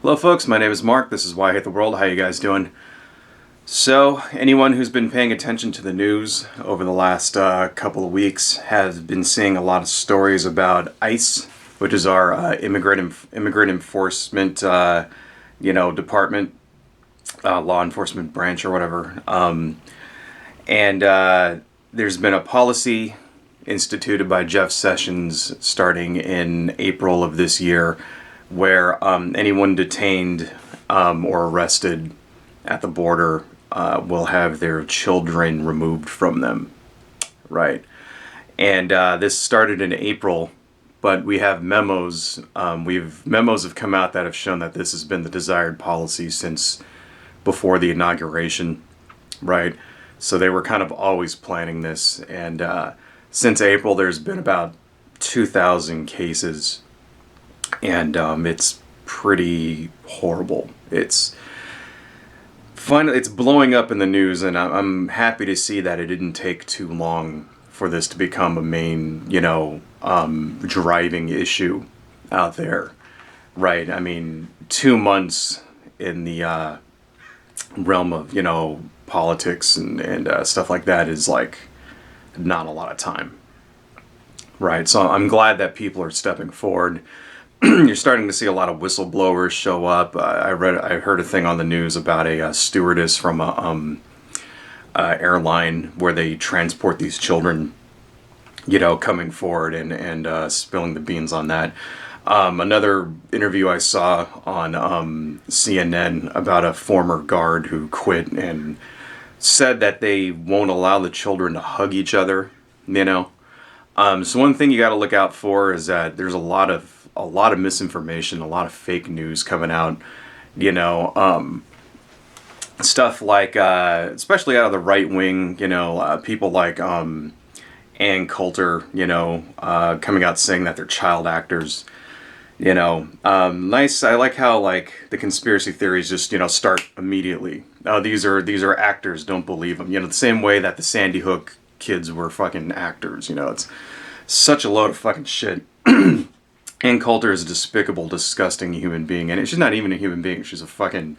Hello folks, my name is Mark, this is Why I Hate the World, how you guys doing? So, anyone who's been paying attention to the news over the last couple of weeks has been seeing a lot of stories about ICE, which is our immigrant enforcement, department, law enforcement branch or whatever. And there's been a policy instituted by Jeff Sessions starting in April of this year where anyone detained or arrested at the border will have their children removed from them, right? And this started in April, but we have memos. Memos have come out that have shown that this has been the desired policy since before the inauguration, right? So they were kind of always planning this, and since April, there's been about 2,000 cases, and it's pretty horrible. It's blowing up in the news, and I'm happy to see that it didn't take too long for this to become a main, driving issue out there, right? I mean, 2 months in the realm of, politics and stuff like that is like not a lot of time, right? So I'm glad that people are stepping forward. You're starting to see a lot of whistleblowers show up. I heard a thing on the news about a stewardess from a airline where they transport these children, coming forward and spilling the beans on that. Another interview I saw on CNN about a former guard who quit and said that they won't allow the children to hug each other. So one thing you got to look out for is that there's a lot of misinformation, a lot of fake news coming out. Stuff like especially out of the right wing. People like Ann Coulter. Coming out saying that they're child actors. Nice. I like how like the conspiracy theories just start immediately. These are actors. Don't believe them. The same way that the Sandy Hook kids were fucking actors. It's such a load of fucking shit. Ann Coulter is a despicable, disgusting human being, and she's not even a human being. She's a fucking,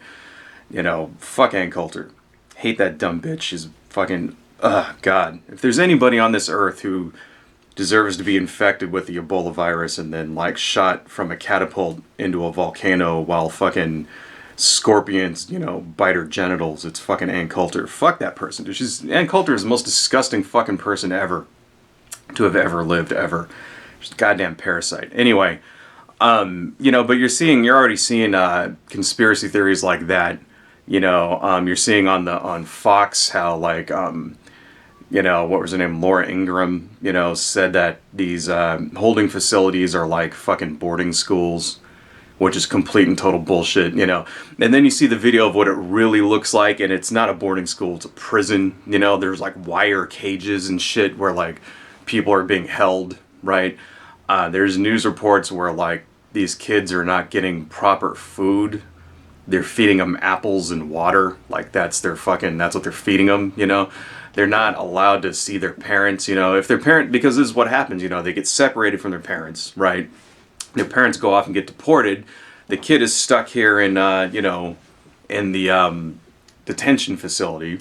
fuck Ann Coulter. Hate that dumb bitch. She's fucking, God. If there's anybody on this earth who deserves to be infected with the Ebola virus and then like shot from a catapult into a volcano while fucking scorpions, bite her genitals, it's fucking Ann Coulter. Fuck that person. Ann Coulter is the most disgusting fucking person ever to have ever lived, ever. She's a goddamn parasite. Anyway, but you're already seeing conspiracy theories like that. You're seeing on Fox how like what was her name? Laura Ingraham, said that these holding facilities are like fucking boarding schools, which is complete and total bullshit, And then you see the video of what it really looks like, and it's not a boarding school, it's a prison, There's like wire cages and shit where like people are being held, right? There's news reports where like these kids are not getting proper food. They're feeding them apples and water, like that's what they're feeding them, They're not allowed to see their parents, if their parent, because this is what happens, they get separated from their parents, right? Their parents go off and get deported. The kid is stuck here in the detention facility.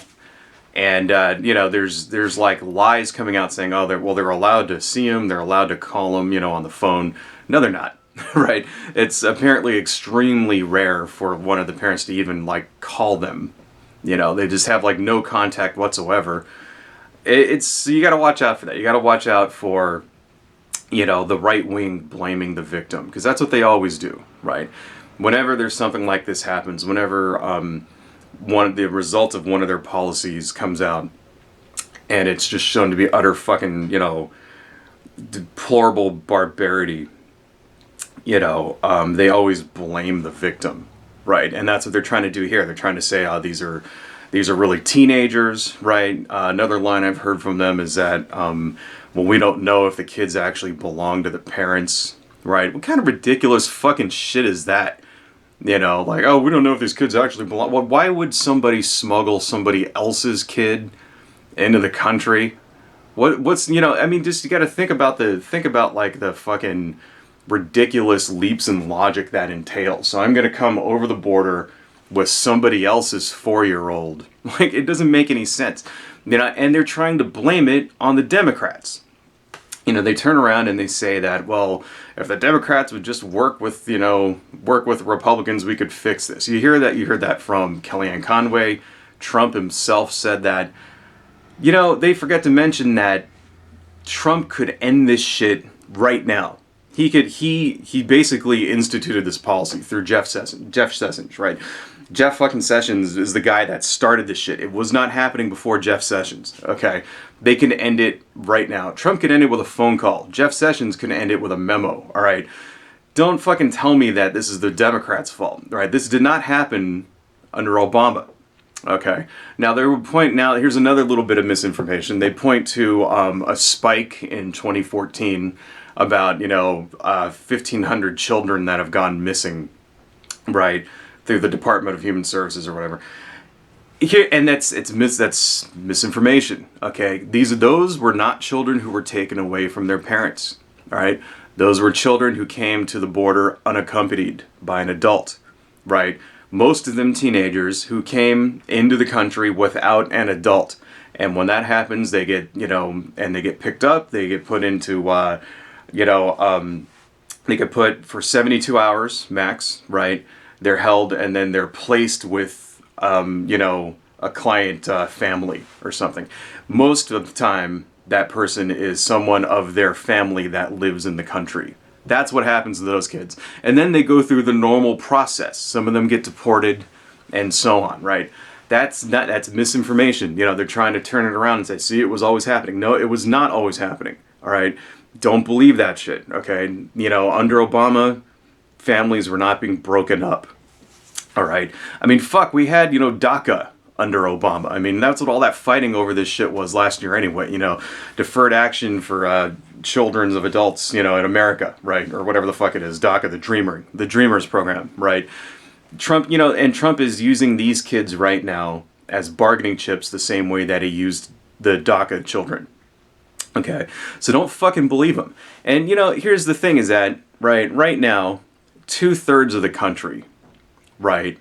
And, there's like lies coming out saying, oh, they're allowed to see him. They're allowed to call him, on the phone. No, they're not. Right. It's apparently extremely rare for one of the parents to even like call them. They just have like no contact whatsoever. You got to watch out for that. You got to watch out for, the right wing blaming the victim, because that's what they always do, right? Whenever there's something like this happens, whenever the result of one of their policies comes out, and it's just shown to be utter fucking, deplorable barbarity, they always blame the victim, right? And that's what they're trying to do here. They're trying to say, these are really teenagers, right? Another line I've heard from them is that, we don't know if the kids actually belong to the parents, right? What kind of ridiculous fucking shit is that? Like, oh, we don't know if these kids actually belong. Well, why would somebody smuggle somebody else's kid into the country? What's just you got to think about like the fucking ridiculous leaps in logic that entails. So I'm going to come over the border with somebody else's 4-year-old. Like, it doesn't make any sense. You know, and they're trying to blame it on the Democrats. You know, they turn around and they say that, well, if the Democrats would just work with Republicans, we could fix this. You heard that from Kellyanne Conway. Trump himself said that. You know, they forget to mention that Trump could end this shit right now. He basically instituted this policy through Jeff Sessions, right? Jeff fucking Sessions is the guy that started this shit. It was not happening before Jeff Sessions, okay? They can end it right now. Trump can end it with a phone call. Jeff Sessions can end it with a memo, all right? Don't fucking tell me that this is the Democrats' fault, all right? This did not happen under Obama, okay? Now, here's another little bit of misinformation. They point to a spike in 2014 about, 1,500 children that have gone missing, right, through the Department of Human Services or whatever. Here, and that's misinformation, okay? Those were not children who were taken away from their parents, all right? Those were children who came to the border unaccompanied by an adult, right? Most of them teenagers who came into the country without an adult. And when that happens, they get, and they get picked up, they get put into, they get put for 72 hours max, right? They're held and then they're placed with, a client family or something. Most of the time, that person is someone of their family that lives in the country. That's what happens to those kids. And then they go through the normal process. Some of them get deported and so on, right? That's misinformation. They're trying to turn it around and say, see, it was always happening. No, it was not always happening, all right? Don't believe that shit, okay? Under Obama, families were not being broken up, all right? I mean, fuck, we had, DACA under Obama. I mean, that's what all that fighting over this shit was last year anyway, deferred action for children of adults, in America, right? Or whatever the fuck it is, DACA, the Dreamers program, right? Trump, and Trump is using these kids right now as bargaining chips the same way that he used the DACA children. Okay, so don't fucking believe him. And, here's the thing is that, right now, 2/3 of the country, right,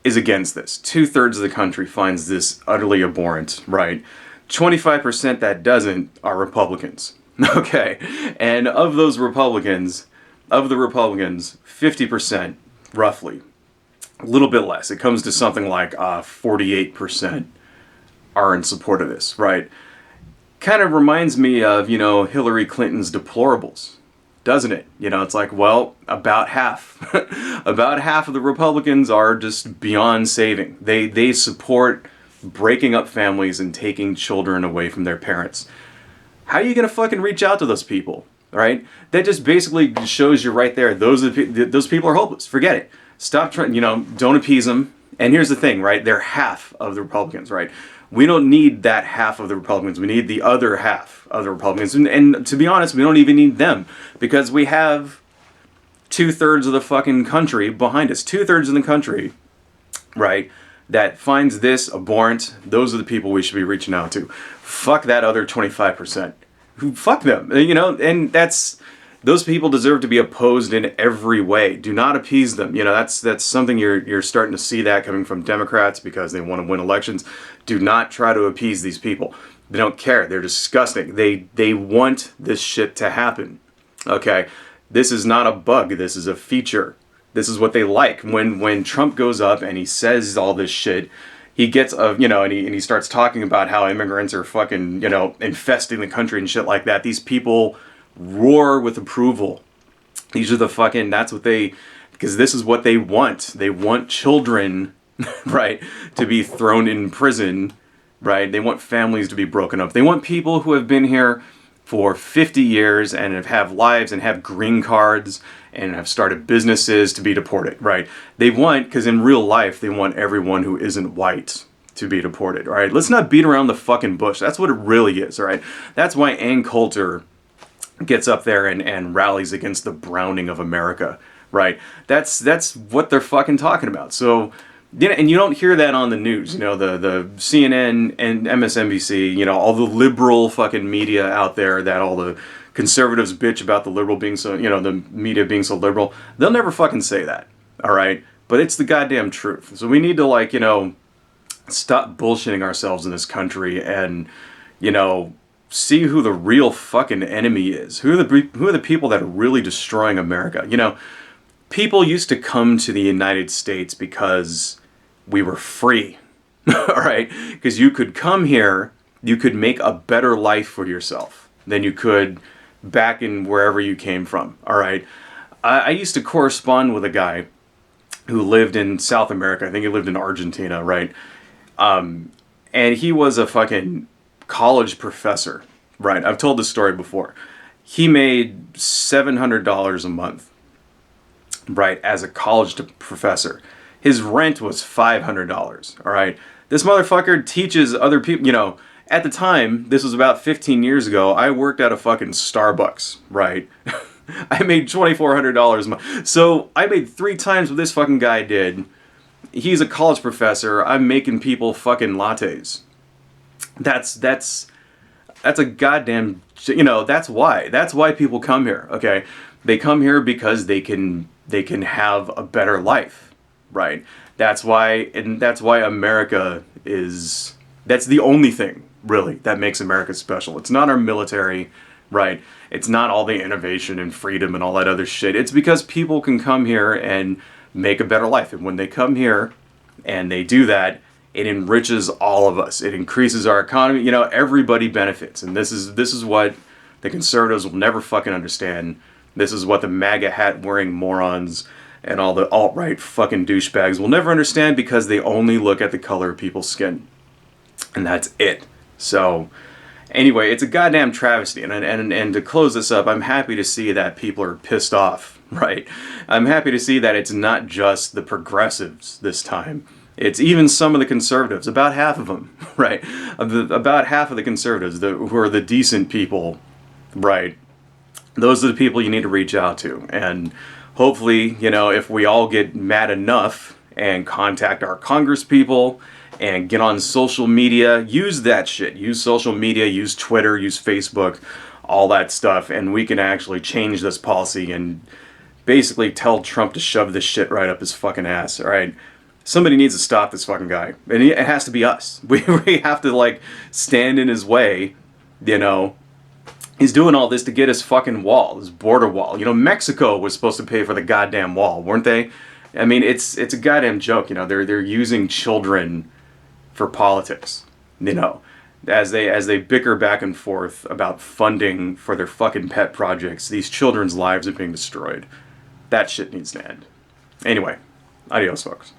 is against this. 2/3 of the country finds this utterly abhorrent, right? 25% that doesn't are Republicans, okay? And of the Republicans, 50%, roughly, a little bit less, it comes to something like 48% are in support of this, right? Kind of reminds me of, Hillary Clinton's deplorables, doesn't it? It's like, well, about half. About half of the Republicans are just beyond saving. They support breaking up families and taking children away from their parents. How are you going to fucking reach out to those people, right? That just basically shows you right there, those people are hopeless. Forget it. Stop trying, don't appease them. And here's the thing, right? They're half of the Republicans, right? We don't need that half of the Republicans. We need the other half of the Republicans. And to be honest, we don't even need them because we have 2/3 of the fucking country behind us. 2/3 of the country, right, that finds this abhorrent. Those are the people we should be reaching out to. Fuck that other 25%. Fuck them, and those people deserve to be opposed in every way. Do not appease them. That's something you're starting to see that coming from Democrats because they want to win elections. Do not try to appease these people. They don't care. They're disgusting. They want this shit to happen. Okay? This is not a bug. This is a feature. This is what they like. When Trump goes up and he says all this shit, he gets and he starts talking about how immigrants are fucking, infesting the country and shit like that. These people roar with approval. These are because this is what they want. They want children, right, to be thrown in prison, right? They want families to be broken up. They want people who have been here for 50 years and have lives and have green cards and have started businesses to be deported, right? Because in real life, they want everyone who isn't white to be deported, all right? Let's not beat around the fucking bush. That's what it really is, all right? That's why Ann Coulter gets up there and rallies against the browning of America, right? That's what they're fucking talking about. So, and you don't hear that on the news, the CNN and MSNBC, all the liberal fucking media out there that all the conservatives bitch about the liberal being so, the media being so liberal. They'll never fucking say that, all right? But it's the goddamn truth. So we need to, like, stop bullshitting ourselves in this country and, see who the real fucking enemy is. Who are the people that are really destroying America? People used to come to the United States because we were free, all right? Because you could come here, you could make a better life for yourself than you could back in wherever you came from, all right? I used to correspond with a guy who lived in South America. I think he lived in Argentina, right? And he was a fucking college professor, right? I've told this story before. He made $700 a month, right, as a college professor. His rent was $500, all right? This motherfucker teaches other people, at the time, this was about 15 years ago, I worked at a fucking Starbucks, right? I made $2,400 a month. So I made 3 times what this fucking guy did. He's a college professor. I'm making people fucking lattes. That's a goddamn, that's why people come here, okay? They come here because they can have a better life, right? That's why America is, that's the only thing, really, that makes America special. It's not our military, right? It's not all the innovation and freedom and all that other shit. It's because people can come here and make a better life. And when they come here and they do that, it enriches all of us. It increases our economy. Everybody benefits. And this is what the conservatives will never fucking understand. This is what the MAGA hat wearing morons and all the alt-right fucking douchebags will never understand, because they only look at the color of people's skin. And that's it. So anyway, it's a goddamn travesty. And to close this up, I'm happy to see that people are pissed off, right? I'm happy to see that it's not just the progressives this time. It's even some of the conservatives, about half of them, right? About half of the conservatives who are the decent people, right? Those are the people you need to reach out to. And hopefully, if we all get mad enough and contact our Congress people and get on social media, use that shit. Use social media, use Twitter, use Facebook, all that stuff, and we can actually change this policy and basically tell Trump to shove this shit right up his fucking ass, all right? Somebody needs to stop this fucking guy. And it has to be us. We have to, stand in his way, He's doing all this to get his fucking wall, his border wall. Mexico was supposed to pay for the goddamn wall, weren't they? I mean, it's a goddamn joke, They're using children for politics, As they bicker back and forth about funding for their fucking pet projects, these children's lives are being destroyed. That shit needs to end. Anyway, adios, folks.